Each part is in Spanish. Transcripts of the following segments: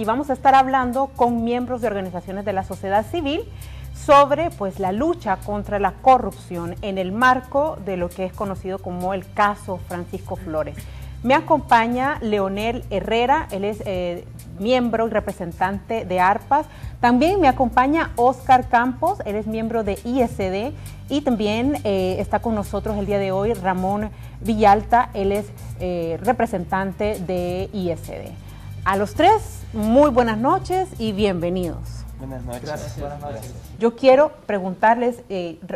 y vamos a estar hablando con miembros de organizaciones de la sociedad civil sobre pues la lucha contra la corrupción en el marco de lo que es conocido como el caso Francisco Flores. Me acompaña Leonel Herrera, él es miembro y representante de ARPAS. También me acompaña Oscar Campos, él es miembro de ISD, y también está con nosotros el día de hoy Ramón Villalta, él es representante de ISD. A los tres, muy buenas noches y bienvenidos. Buenas noches. Gracias. Buenas noches. Yo quiero preguntarles,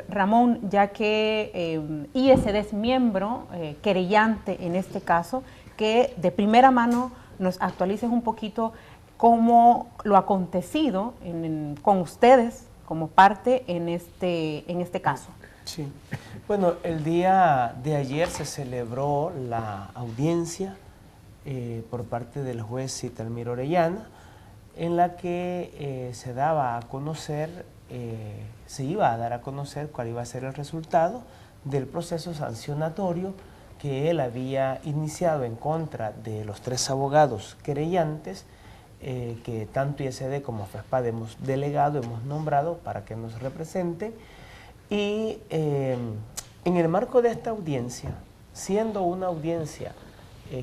Ramón, ya que ISD es miembro, querellante en este caso, que de primera mano nos actualices un poquito cómo lo acontecido con ustedes como parte en este caso. Sí. Bueno, el día de ayer se celebró la audiencia por parte del juez Italmiro Orellana, en la que se daba a conocer, se iba a dar a conocer cuál iba a ser el resultado del proceso sancionatorio que él había iniciado en contra de los tres abogados querellantes que tanto ISD como FESPAD hemos delegado, hemos nombrado para que nos representen. Y en el marco de esta audiencia, siendo una audiencia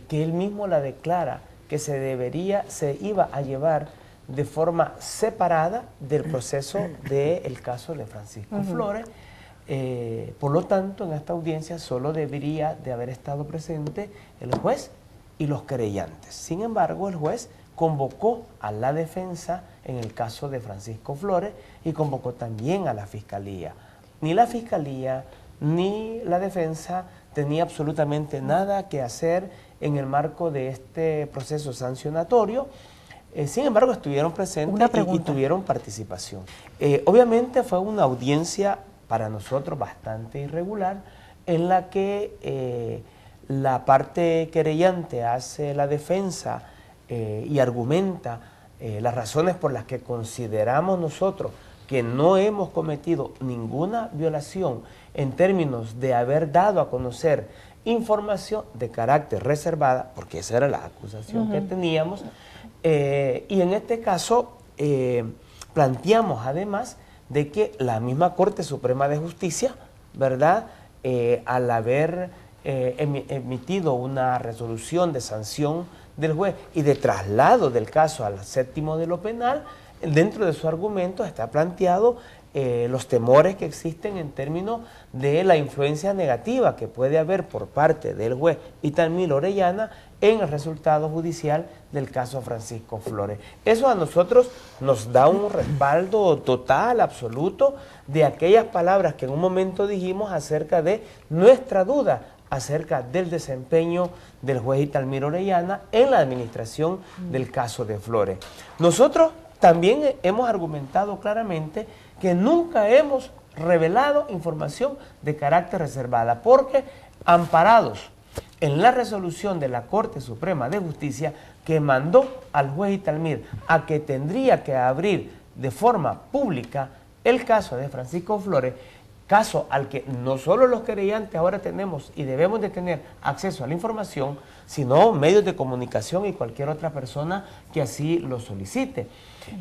que él mismo la declara que se iba a llevar de forma separada del proceso del caso de Francisco Flores. Por lo tanto, en esta audiencia solo debería de haber estado presente el juez y los querellantes. Sin embargo, el juez convocó a la defensa en el caso de Francisco Flores y convocó también a la fiscalía. Ni la fiscalía ni la defensa tenía absolutamente nada que hacer en el marco de este proceso sancionatorio. Sin embargo, estuvieron presentes y tuvieron participación. Obviamente fue una audiencia para nosotros bastante irregular, en la que la parte querellante hace la defensa y argumenta las razones por las que consideramos nosotros que no hemos cometido ninguna violación en términos de haber dado a conocer información de carácter reservada, porque esa era la acusación que teníamos. Y en este caso planteamos además de que la misma Corte Suprema de Justicia, ¿verdad?, al haber emitido una resolución de sanción del juez y de traslado del caso al séptimo de lo penal, dentro de su argumento está planteado los temores que existen en términos de la influencia negativa que puede haber por parte del juez Italmiro Orellana en el resultado judicial del caso Francisco Flores. Eso a nosotros nos da un respaldo total, absoluto, de aquellas palabras que en un momento dijimos acerca de nuestra duda acerca del desempeño del juez Italmiro Orellana en la administración del caso de Flores. Nosotros también hemos argumentado claramente que nunca hemos revelado información de carácter reservada, porque amparados en la resolución de la Corte Suprema de Justicia que mandó al juez Italmiro a que tendría que abrir de forma pública el caso de Francisco Flores, caso al que no solo los querellantes ahora tenemos y debemos de tener acceso a la información, sino medios de comunicación y cualquier otra persona que así lo solicite.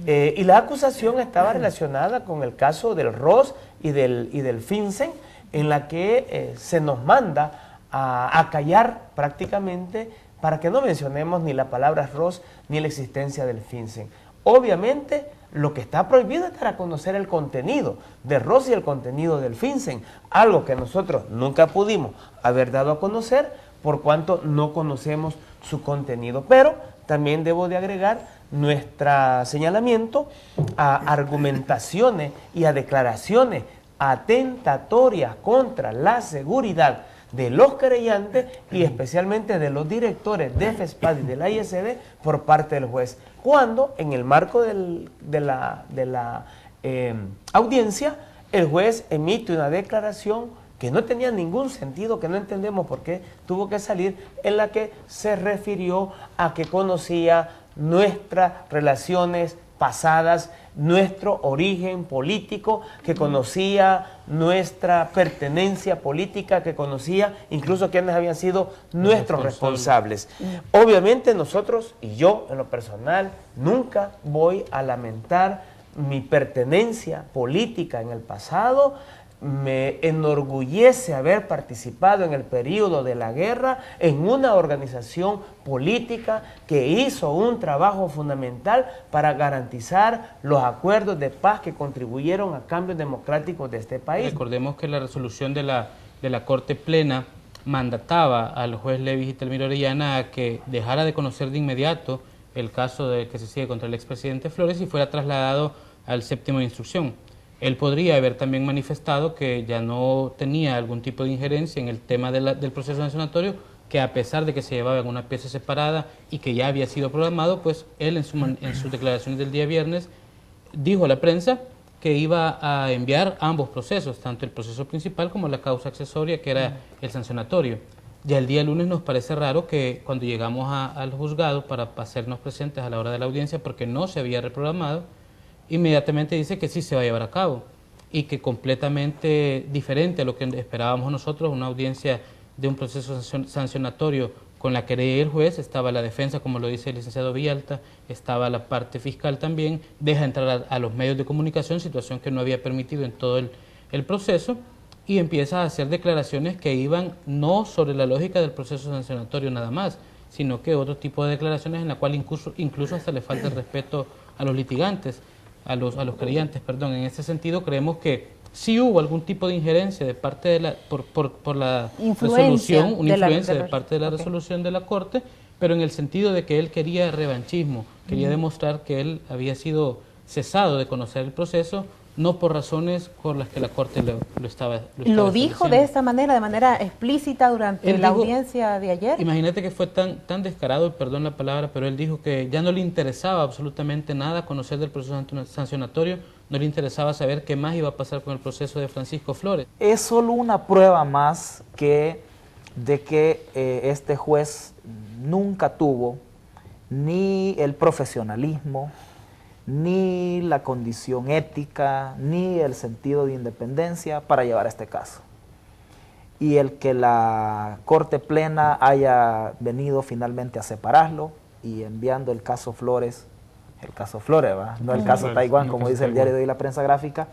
Y la acusación estaba relacionada con el caso del ROS y del FinCEN, en la que se nos manda a callar prácticamente para que no mencionemos ni la palabra ROS ni la existencia del FinCEN. Obviamente, lo que está prohibido es dar a conocer el contenido de ROS y el contenido del FinCEN, algo que nosotros nunca pudimos haber dado a conocer por cuanto no conocemos su contenido. Pero también debo de agregar nuestro señalamiento a argumentaciones y a declaraciones atentatorias contra la seguridad de los querellantes y especialmente de los directores de FESPAD y de la ISD por parte del juez, cuando en el marco de la audiencia el juez emite una declaración que no tenía ningún sentido, que no entendemos por qué tuvo que salir, en la que se refirió a que conocía nuestras relaciones pasadas nuestro origen político, que conocía nuestra pertenencia política, que conocía incluso quienes habían sido nuestros responsables. Obviamente nosotros, y yo en lo personal, nunca voy a lamentar mi pertenencia política en el pasado. Me enorgullece haber participado en el periodo de la guerra en una organización política que hizo un trabajo fundamental para garantizar los acuerdos de paz que contribuyeron a cambios democráticos de este país. Recordemos que la resolución de la Corte Plena mandataba al juez Levis y Telmiro Orellana a que dejara de conocer de inmediato el caso que se sigue contra el expresidente Flores y fuera trasladado al séptimo de instrucción. Él podría haber también manifestado que ya no tenía algún tipo de injerencia en el tema del proceso sancionatorio, que a pesar de que se llevaba en una pieza separada y que ya había sido programado, pues él en sus declaraciones del día viernes dijo a la prensa que iba a enviar ambos procesos, tanto el proceso principal como la causa accesoria, que era el sancionatorio. Ya el día lunes nos parece raro que cuando llegamos al juzgado para hacernos presentes a la hora de la audiencia, porque no se había reprogramado, inmediatamente dice que sí se va a llevar a cabo y que completamente diferente a lo que esperábamos nosotros, una audiencia de un proceso sancionatorio con la querella del juez, estaba la defensa, como lo dice el licenciado Villalta, estaba la parte fiscal también, deja entrar a los medios de comunicación, situación que no había permitido en todo el proceso, y empieza a hacer declaraciones que iban no sobre la lógica del proceso sancionatorio nada más, sino que otro tipo de declaraciones en la cual incluso hasta le falta el respeto a los litigantes, a los querellantes, perdón. En ese sentido creemos que sí hubo algún tipo de injerencia de parte de la, por la resolución, una influencia de parte de la resolución de la Corte, pero en el sentido de que él quería revanchismo, quería demostrar que él había sido cesado de conocer el proceso, no por razones por las que la Corte lo estaba ¿Lo dijo de esta manera, de manera explícita durante la audiencia de ayer? Imagínate que fue tan descarado, perdón la palabra, pero él dijo que ya no le interesaba absolutamente nada conocer del proceso sancionatorio, no le interesaba saber qué más iba a pasar con el proceso de Francisco Flores. Es solo una prueba más de que este juez nunca tuvo ni el profesionalismo, ni la condición ética, ni el sentido de independencia para llevar este caso. Y el que la Corte Plena haya venido finalmente a separarlo y enviando el caso Flores, ¿va? No el caso Taiwán, como dice el diario de hoy, la prensa gráfica,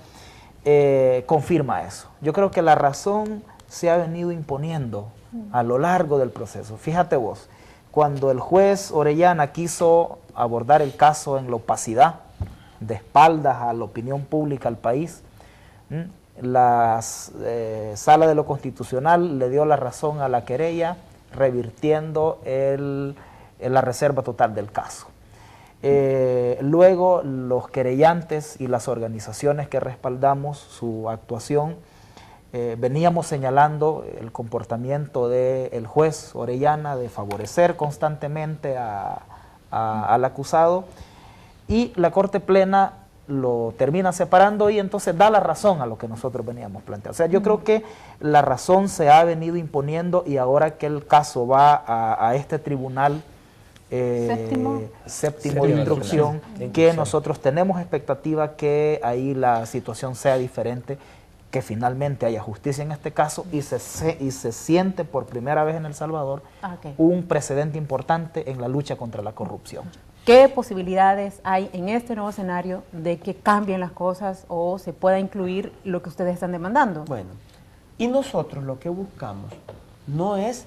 confirma eso. Yo creo que la razón se ha venido imponiendo a lo largo del proceso. Fíjate vos, cuando el juez Orellana quiso abordar el caso en la opacidad, de espaldas a la opinión pública, al país, la Sala de lo Constitucional le dio la razón a la querella, revirtiendo la reserva total del caso. Luego los querellantes y las organizaciones que respaldamos su actuación, veníamos señalando el comportamiento del juez Orellana de favorecer constantemente al acusado, y la Corte Plena lo termina separando y entonces da la razón a lo que nosotros veníamos planteando. O sea, yo creo que la razón se ha venido imponiendo, y ahora que el caso va a este tribunal séptimo de instrucción, que nosotros tenemos expectativa que ahí la situación sea diferente, que finalmente haya justicia en este caso y se siente por primera vez en El Salvador un precedente importante en la lucha contra la corrupción. ¿Qué posibilidades hay en este nuevo escenario de que cambien las cosas o se pueda incluir lo que ustedes están demandando? Bueno, y nosotros lo que buscamos no es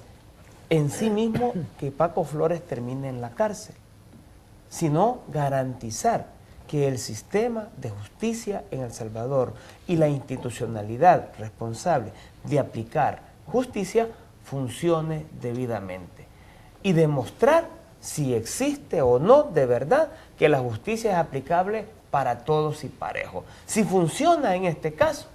en sí mismo que Paco Flores termine en la cárcel, sino garantizar que el sistema de justicia en El Salvador y la institucionalidad responsable de aplicar justicia funcione debidamente y demostrar si existe o no de verdad que la justicia es aplicable para todos y parejo. Si funciona en este caso,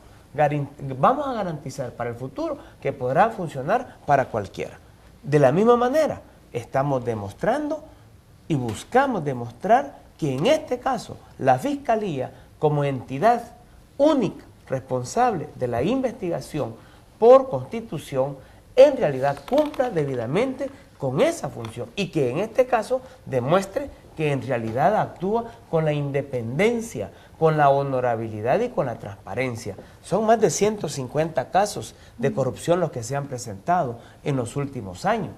vamos a garantizar para el futuro que podrá funcionar para cualquiera. De la misma manera, estamos demostrando y buscamos demostrar que en este caso la Fiscalía, como entidad única responsable de la investigación por Constitución, en realidad cumpla debidamente con esa función y que en este caso demuestre que en realidad actúa con la independencia, con la honorabilidad y con la transparencia. Son más de 150 casos de corrupción los que se han presentado en los últimos años.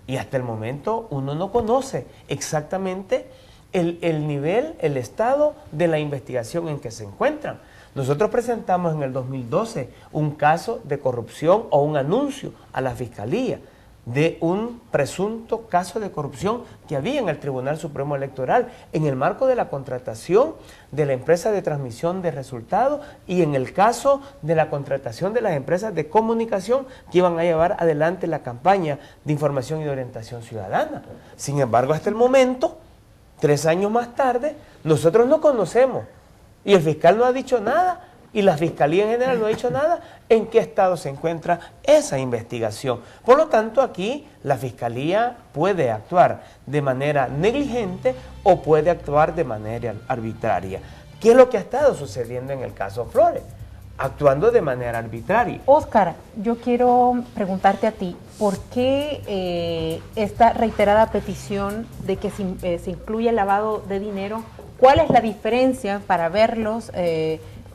Y hasta el momento uno no conoce exactamente el nivel, el estado de la investigación en que se encuentran. Nosotros presentamos en el 2012 un caso de corrupción o un anuncio a la Fiscalía de un presunto caso de corrupción que había en el Tribunal Supremo Electoral en el marco de la contratación de la empresa de transmisión de resultados y en el caso de la contratación de las empresas de comunicación que iban a llevar adelante la campaña de información y de orientación ciudadana. Sin embargo, hasta el momento, 3 años más tarde, nosotros no conocemos y el fiscal no ha dicho nada y la Fiscalía en general no ha dicho nada en qué estado se encuentra esa investigación. Por lo tanto, aquí la Fiscalía puede actuar de manera negligente o puede actuar de manera arbitraria. ¿Qué es lo que ha estado sucediendo en el caso Flores? Actuando de manera arbitraria. Óscar, yo quiero preguntarte a ti, ¿por qué esta reiterada petición de que se incluya el lavado de dinero? ¿Cuál es la diferencia para verlos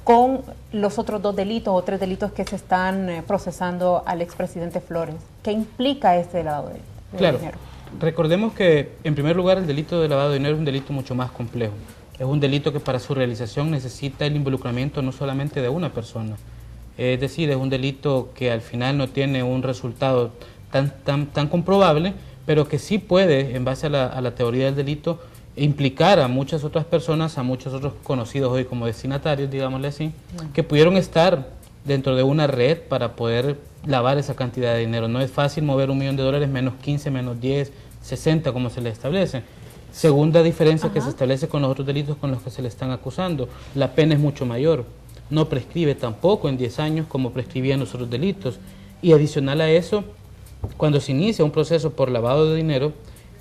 con los otros 2 delitos o 3 delitos que se están procesando al expresidente Flores? ¿Qué implica este lavado de dinero? Recordemos que, en primer lugar, el delito de lavado de dinero es un delito mucho más complejo. Es un delito que para su realización necesita el involucramiento no solamente de una persona. Es decir, es un delito que al final no tiene un resultado tan comprobable, pero que sí puede, en base a la teoría del delito, implicar a muchas otras personas, a muchos otros conocidos hoy como destinatarios, digámosle así, que pudieron estar dentro de una red para poder lavar esa cantidad de dinero. No es fácil mover $1 millón, menos 15, menos 10, 60, como se le establece. Segunda diferencia que se establece con los otros delitos con los que se le están acusando, la pena es mucho mayor. No prescribe tampoco en 10 años como prescribían los otros delitos. Y adicional a eso, cuando se inicia un proceso por lavado de dinero,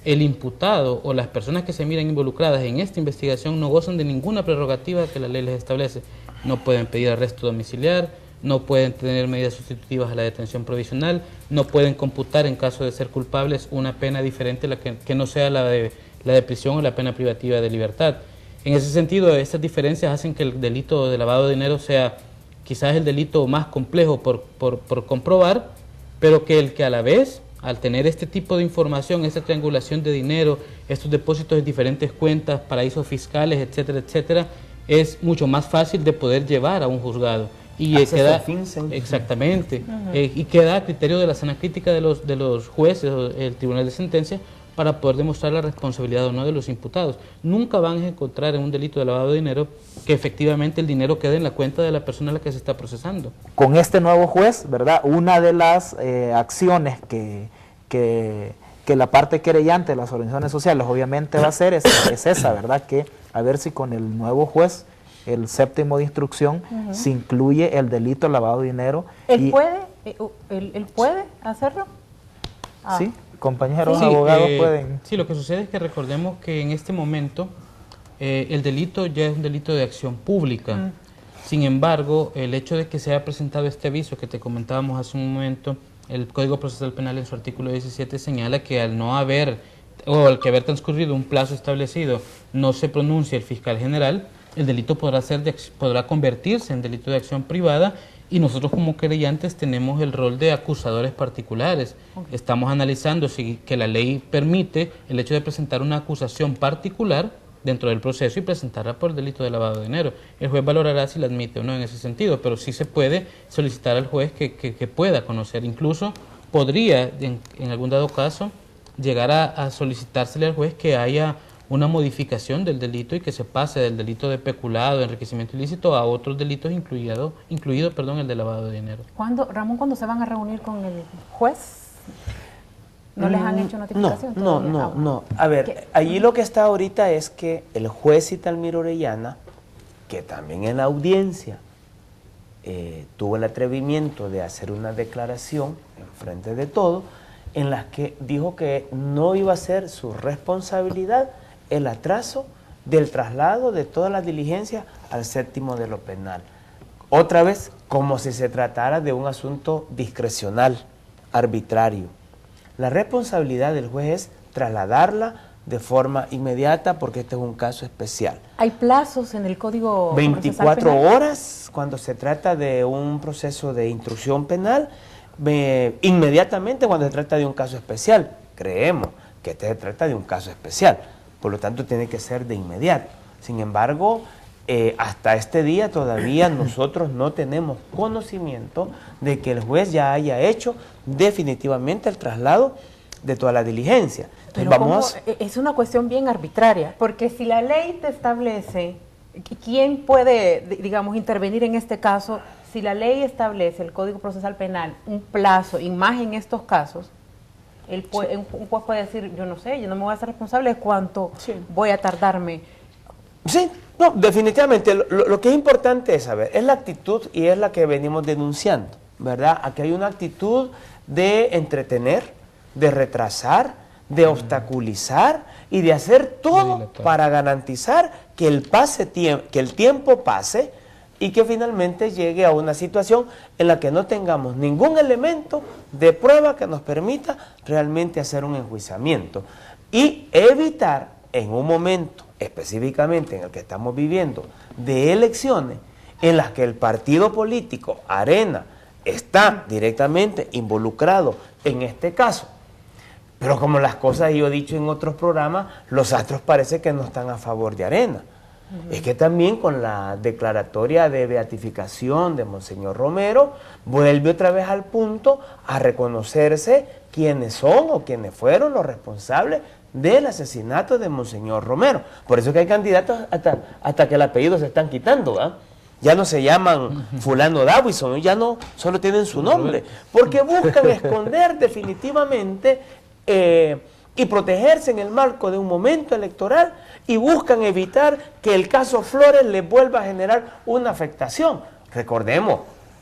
el imputado o las personas que se miran involucradas en esta investigación no gozan de ninguna prerrogativa que la ley les establece. No pueden pedir arresto domiciliar, no pueden tener medidas sustitutivas a la detención provisional, no pueden computar en caso de ser culpables una pena diferente a la que no sea la de prisión o la pena privativa de libertad. En ese sentido, estas diferencias hacen que el delito de lavado de dinero sea quizás el delito más complejo por comprobar, pero que a la vez, al tener este tipo de información, esta triangulación de dinero, estos depósitos en diferentes cuentas, paraísos fiscales, etcétera, etcétera, es mucho más fácil de poder llevar a un juzgado. Y queda, exactamente, y queda a criterio de la sana crítica de los jueces o el tribunal de sentencia para poder demostrar la responsabilidad o no de los imputados. Nunca van a encontrar en un delito de lavado de dinero que efectivamente el dinero quede en la cuenta de la persona a la que se está procesando. Con este nuevo juez, ¿verdad? Una de las acciones que la parte querellante de las organizaciones sociales obviamente va a hacer es esa, ¿verdad? Que a ver si con el nuevo juez, el 7º de instrucción, se incluye el delito de lavado de dinero. ¿Él puede hacerlo? Sí. Compañeros abogados pueden... Sí, lo que sucede es que recordemos que en este momento el delito ya es un delito de acción pública. Sin embargo, el hecho de que se haya presentado este aviso que te comentábamos hace un momento, el Código Procesal Penal en su artículo 17 señala que al no haber, o al que haber transcurrido un plazo establecido, no se pronuncia el fiscal general, el delito podrá convertirse en delito de acción privada. Y nosotros como querellantes tenemos el rol de acusadores particulares. Estamos analizando si que la ley permite el hecho de presentar una acusación particular dentro del proceso y presentarla por el delito de lavado de dinero. El juez valorará si la admite o no en ese sentido, pero sí se puede solicitar al juez que pueda conocer. Incluso podría, en algún dado caso, llegar a solicitársele al juez que haya una modificación del delito y que se pase del delito de peculado, enriquecimiento ilícito, a otros delitos, incluido el de lavado de dinero. ¿Cuándo se van a reunir con el juez? ¿No les han hecho notificación? No. A ver, allí lo que está ahorita es que el juez Italmiro Orellana, que también en la audiencia tuvo el atrevimiento de hacer una declaración en frente de todo, en la que dijo que no iba a ser su responsabilidad el atraso del traslado de todas las diligencias al 7º de lo penal. Otra vez, como si se tratara de un asunto discrecional, arbitrario. La responsabilidad del juez es trasladarla de forma inmediata porque este es un caso especial. ¿Hay plazos en el Código 24 Procesal horas cuando se trata de un proceso de instrucción penal, inmediatamente cuando se trata de un caso especial. Creemos que este se trata de un caso especial, por lo tanto tiene que ser de inmediato. Sin embargo, hasta este día todavía nosotros no tenemos conocimiento de que el juez ya haya hecho definitivamente el traslado de toda la diligencia. Pero vamos, es una cuestión bien arbitraria, porque si la ley te establece quién puede, digamos, intervenir en este caso, si la ley establece, el Código Procesal Penal, un plazo, y más en estos casos, un juez puede decir, yo no sé, yo no me voy a hacer responsable de cuánto voy a tardarme. Sí, no, definitivamente, lo que es importante es saber, es la actitud y es la que venimos denunciando, ¿verdad? Aquí hay una actitud de entretener, de retrasar, de obstaculizar y de hacer todo para garantizar que el tiempo pase y que finalmente llegue a una situación en la que no tengamos ningún elemento de prueba que nos permita realmente hacer un enjuiciamiento y evitar en un momento específicamente en el que estamos viviendo de elecciones en las que el partido político Arena está directamente involucrado en este caso. Pero como las cosas, yo he dicho en otros programas, los astros parece que no están a favor de Arena. Es que también con la declaratoria de beatificación de Monseñor Romero, vuelve otra vez al punto a reconocerse quiénes son o quiénes fueron los responsables del asesinato de Monseñor Romero. Por eso que hay candidatos hasta que el apellido se están quitando, ¿ah? Ya no se llaman fulano Davison, ya no solo tienen su nombre, porque buscan esconder definitivamente y protegerse en el marco de un momento electoral y buscan evitar que el caso Flores les vuelva a generar una afectación. Recordemos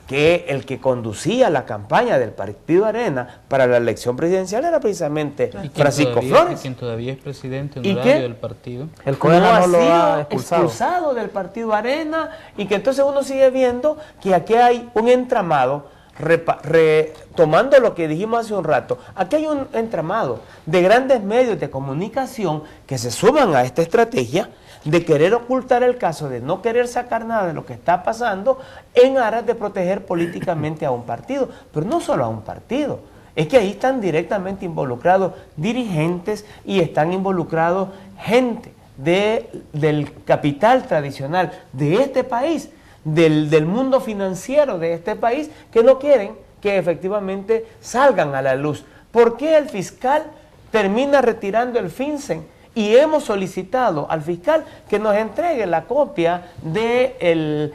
que el que conducía la campaña del Partido Arena para la elección presidencial era precisamente Francisco Flores. Quien todavía es presidente honorario del partido. El COENA no lo ha expulsado del Partido Arena y que entonces uno sigue viendo que aquí hay un entramado. Retomando lo que dijimos hace un rato, aquí hay un entramado de grandes medios de comunicación que se suman a esta estrategia de querer ocultar el caso, de no querer sacar nada de lo que está pasando en aras de proteger políticamente a un partido, pero no solo a un partido, es que ahí están directamente involucrados dirigentes y están involucrados gente del capital tradicional de este país, del mundo financiero de este país, que no quieren que efectivamente salgan a la luz. ¿Por qué el fiscal termina retirando el FinCEN? Y hemos solicitado al fiscal que nos entregue la copia de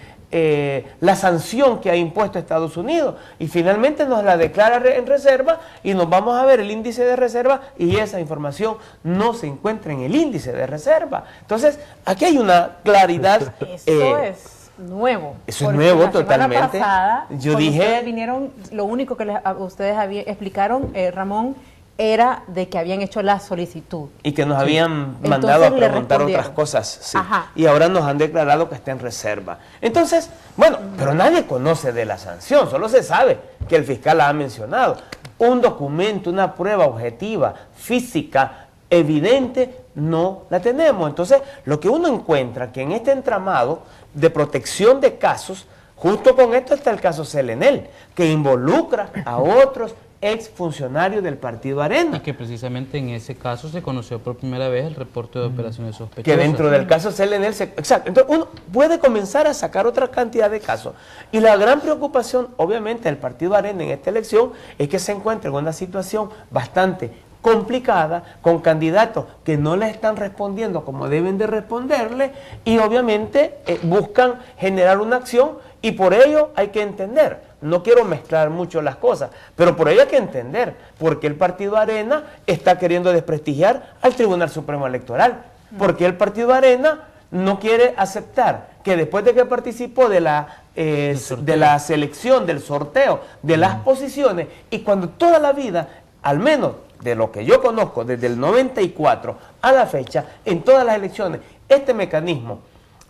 la sanción que ha impuesto Estados Unidos y finalmente nos la declara en reserva y nos vamos a ver el índice de reserva y esa información no se encuentra en el índice de reserva. Entonces, aquí hay una claridad. Eso es nuevo. Eso es nuevo totalmente. Pasada, yo dije, ustedes vinieron, lo único que ustedes explicaron, Ramón, era de que habían hecho la solicitud. Y que nos habían mandado a preguntar otras cosas. Sí. Y ahora nos han declarado que está en reserva. Entonces, bueno, pero nadie conoce de la sanción, solo se sabe que el fiscal la ha mencionado. Un documento, una prueba objetiva, física, evidente, no la tenemos. Entonces, lo que uno encuentra que en este entramado de protección de casos, justo con esto está el caso Selenel, que involucra a otros exfuncionarios del Partido Arena. Y que precisamente en ese caso se conoció por primera vez el reporte de operaciones sospechosas. Que dentro del caso Selenel, exacto. Entonces uno puede comenzar a sacar otra cantidad de casos. Y la gran preocupación, obviamente, del Partido Arena en esta elección es que se encuentra en una situación bastante complicada, con candidatos que no le están respondiendo como deben de responderle y obviamente buscan generar una acción y por ello hay que entender, no quiero mezclar mucho las cosas, pero por ello hay que entender por qué el Partido Arena está queriendo desprestigiar al Tribunal Supremo Electoral, porque el Partido Arena no quiere aceptar que después de que participó de la selección, del sorteo, de las posiciones y cuando toda la vida, al menos de lo que yo conozco, desde el 94 a la fecha, en todas las elecciones, este mecanismo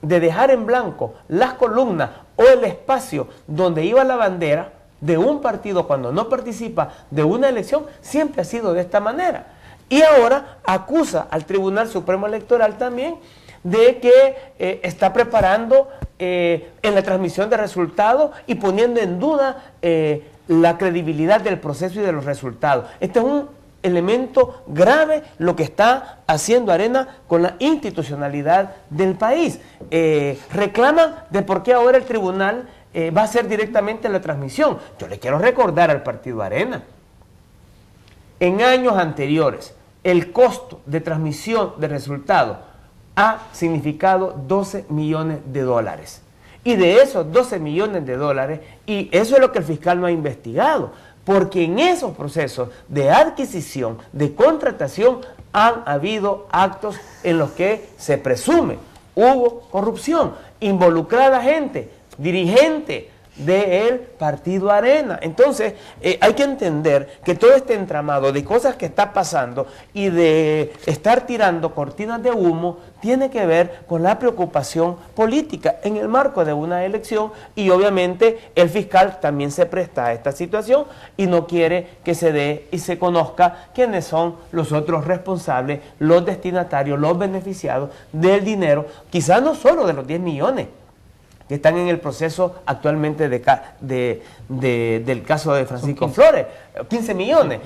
de dejar en blanco las columnas o el espacio donde iba la bandera de un partido cuando no participa de una elección, siempre ha sido de esta manera. Y ahora acusa al Tribunal Supremo Electoral también de que está preparando en la transmisión de resultados y poniendo en duda la credibilidad del proceso y de los resultados. Este es un elemento grave lo que está haciendo Arena con la institucionalidad del país. Reclaman de por qué ahora el tribunal va a hacer directamente la transmisión. Yo le quiero recordar al partido Arena, en años anteriores, el costo de transmisión de resultados ha significado 12 millones de dólares. Y de esos 12 millones de dólares, y eso es lo que el fiscal no ha investigado, porque en esos procesos de adquisición, de contratación, han habido actos en los que se presume hubo corrupción, involucrada gente, dirigente del partido Arena. Entonces, hay que entender que todo este entramado de cosas que está pasando y de estar tirando cortinas de humo tiene que ver con la preocupación política en el marco de una elección, y obviamente el fiscal también se presta a esta situación y no quiere que se dé y se conozca quiénes son los otros responsables, los destinatarios, los beneficiados del dinero, quizás no solo de los 10 millones que están en el proceso actualmente del caso de Francisco Flores, 15 millones,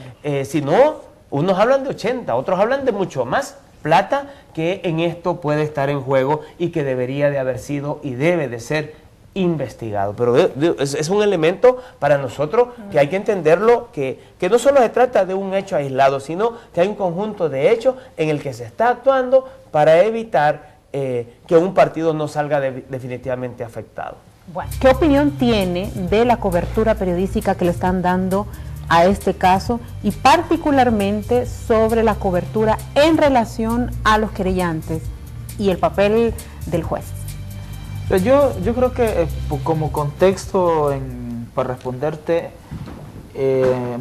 sino unos hablan de 80, otros hablan de mucho más plata que en esto puede estar en juego y que debería de haber sido y debe de ser investigado. Pero es un elemento para nosotros que hay que entenderlo, que no solo se trata de un hecho aislado, sino que hay un conjunto de hechos en el que se está actuando para evitar que un partido no salga definitivamente afectado. Bueno, ¿qué opinión tiene de la cobertura periodística que le están dando a este caso y particularmente sobre la cobertura en relación a los querellantes y el papel del juez? Yo creo que como contexto para responderte,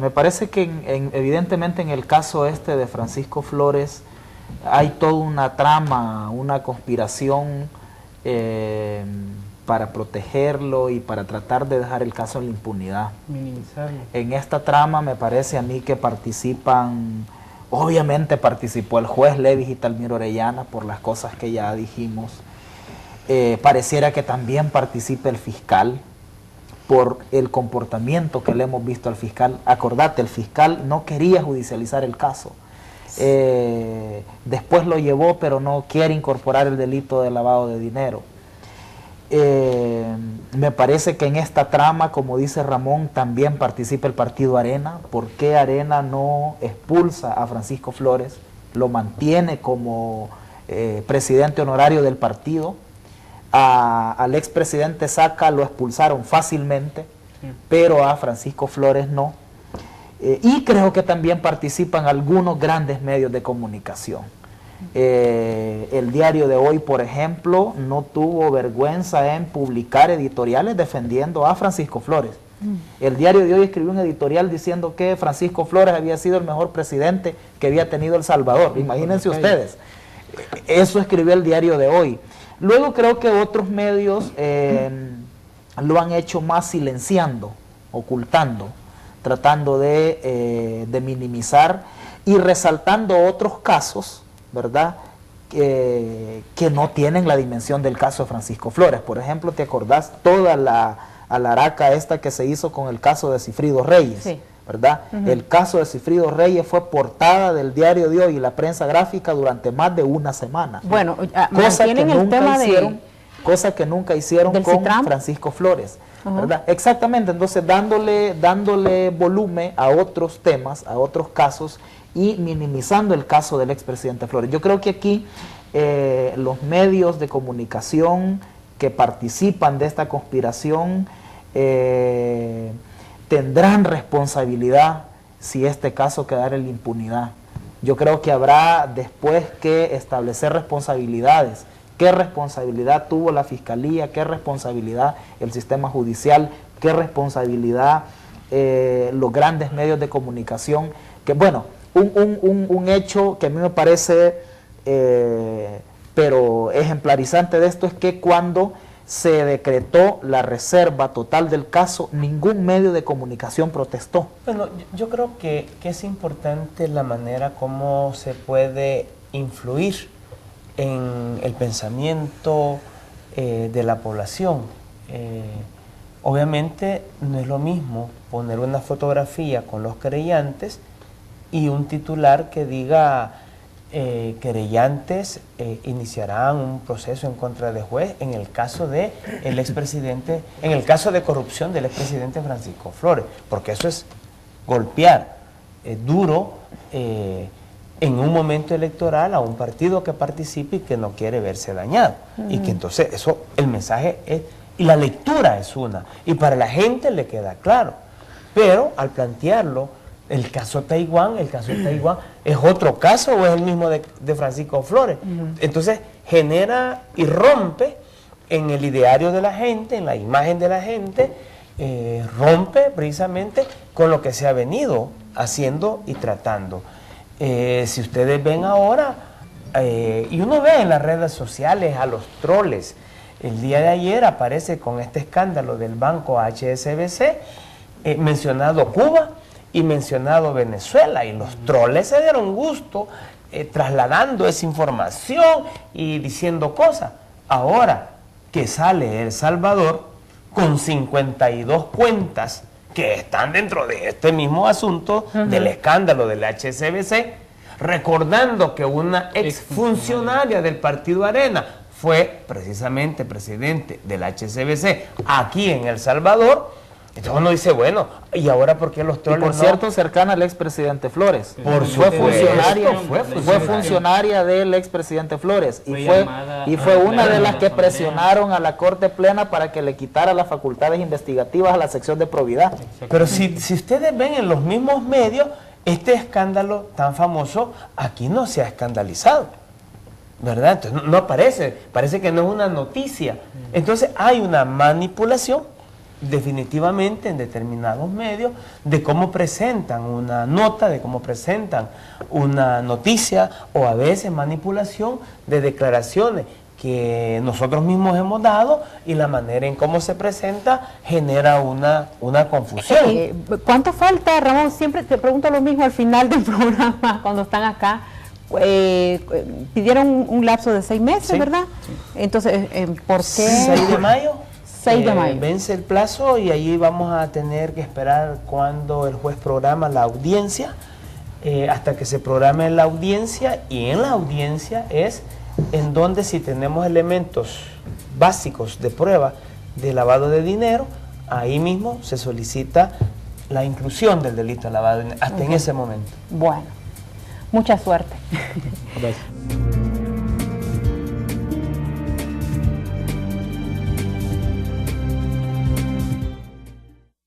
me parece que evidentemente en el caso este de Francisco Flores hay toda una trama, una conspiración para protegerlo y para tratar de dejar el caso en la impunidad. Minimizarlo. En esta trama me parece a mí que participan, obviamente participó el juez Levis y Talmiro Orellana por las cosas que ya dijimos. Pareciera que también participe el fiscal por el comportamiento que le hemos visto al fiscal. Acordate, el fiscal no quería judicializar el caso. Después lo llevó, pero no quiere incorporar el delito de lavado de dinero. Me parece que en esta trama, como dice Ramón, también participa el partido Arena. ¿Por qué Arena no expulsa a Francisco Flores? Lo mantiene como presidente honorario del partido. Al expresidente Saca lo expulsaron fácilmente, pero a Francisco Flores no. Y creo que también participan algunos grandes medios de comunicación. El diario de hoy, por ejemplo, no tuvo vergüenza en publicar editoriales defendiendo a Francisco Flores. El diario de hoy escribió un editorial diciendo que Francisco Flores había sido el mejor presidente que había tenido El Salvador. Imagínense ustedes. Eso escribió el diario de hoy. Luego creo que otros medios lo han hecho más silenciando, ocultando, tratando de minimizar y resaltando otros casos, ¿verdad?, que no tienen la dimensión del caso de Francisco Flores. Por ejemplo, ¿te acordás toda la alaraca esta que se hizo con el caso de Cifrido Reyes? Sí. ¿Verdad? El caso de Cifrido Reyes fue portada del diario de hoy y la prensa gráfica durante más de una semana. Bueno, mantienen el tema cosa que nunca hicieron con Citram. Francisco Flores. ¿Verdad? Exactamente, entonces dándole volumen a otros temas, a otros casos y minimizando el caso del expresidente Flores. Yo creo que aquí los medios de comunicación que participan de esta conspiración tendrán responsabilidad si este caso quedara en la impunidad. Yo creo que habrá después que establecer responsabilidades. ¿Qué responsabilidad tuvo la Fiscalía? ¿Qué responsabilidad el sistema judicial? ¿Qué responsabilidad los grandes medios de comunicación? Que bueno, un hecho que a mí me parece pero ejemplarizante de esto es que cuando se decretó la reserva total del caso, ningún medio de comunicación protestó. Bueno, yo creo que es importante la manera como se puede influir en el pensamiento de la población. Obviamente no es lo mismo poner una fotografía con los querellantes y un titular que diga querellantes iniciarán un proceso en contra de juez en el caso de el expresidente, en el caso de corrupción del expresidente Francisco Flores, porque eso es golpear duro en un momento electoral a un partido que participe y que no quiere verse dañado. Y que entonces eso, el mensaje es, y la lectura es una, y para la gente le queda claro. Pero al plantearlo, el caso Taiwán es otro caso o es el mismo de Francisco Flores. Entonces genera y rompe en el ideario de la gente, en la imagen de la gente, rompe precisamente con lo que se ha venido haciendo y tratando. Si ustedes ven ahora, y uno ve en las redes sociales a los troles, el día de ayer aparece con este escándalo del banco HSBC, mencionado Cuba y mencionado Venezuela, y los troles se dieron gusto trasladando esa información y diciendo cosas. Ahora que sale El Salvador con 52 cuentas que están dentro de este mismo asunto del escándalo del HSBC, recordando que una exfuncionaria del Partido Arena fue precisamente presidente del HSBC aquí en El Salvador. Entonces uno dice, bueno, ¿y ahora por qué los troles? Y por cierto, cercana al expresidente Flores. Por fue supuesto. funcionaria del expresidente Flores. Y fue una de las que presionaron a la Corte Plena para que le quitara las facultades investigativas a la sección de probidad. Pero si ustedes ven en los mismos medios, este escándalo tan famoso aquí no se ha escandalizado, ¿verdad? Entonces no aparece, parece que no es una noticia. Entonces hay una manipulación definitivamente en determinados medios de cómo presentan una nota, de cómo presentan una noticia, o a veces manipulación de declaraciones que nosotros mismos hemos dado, y la manera en cómo se presenta genera una confusión. ¿Cuánto falta, Ramón? Siempre te pregunto lo mismo al final del programa cuando están acá. Pidieron un lapso de 6 meses, Sí. ¿verdad? Sí. Entonces, ¿por qué? 6 de mayo. 6 de mayo. Vence el plazo y allí vamos a tener que esperar cuando el juez programa la audiencia, hasta que se programe la audiencia, y en la audiencia es en donde, si tenemos elementos básicos de prueba de lavado de dinero, ahí mismo se solicita la inclusión del delito de lavado de dinero, hasta en ese momento. Bueno, mucha suerte. Gracias.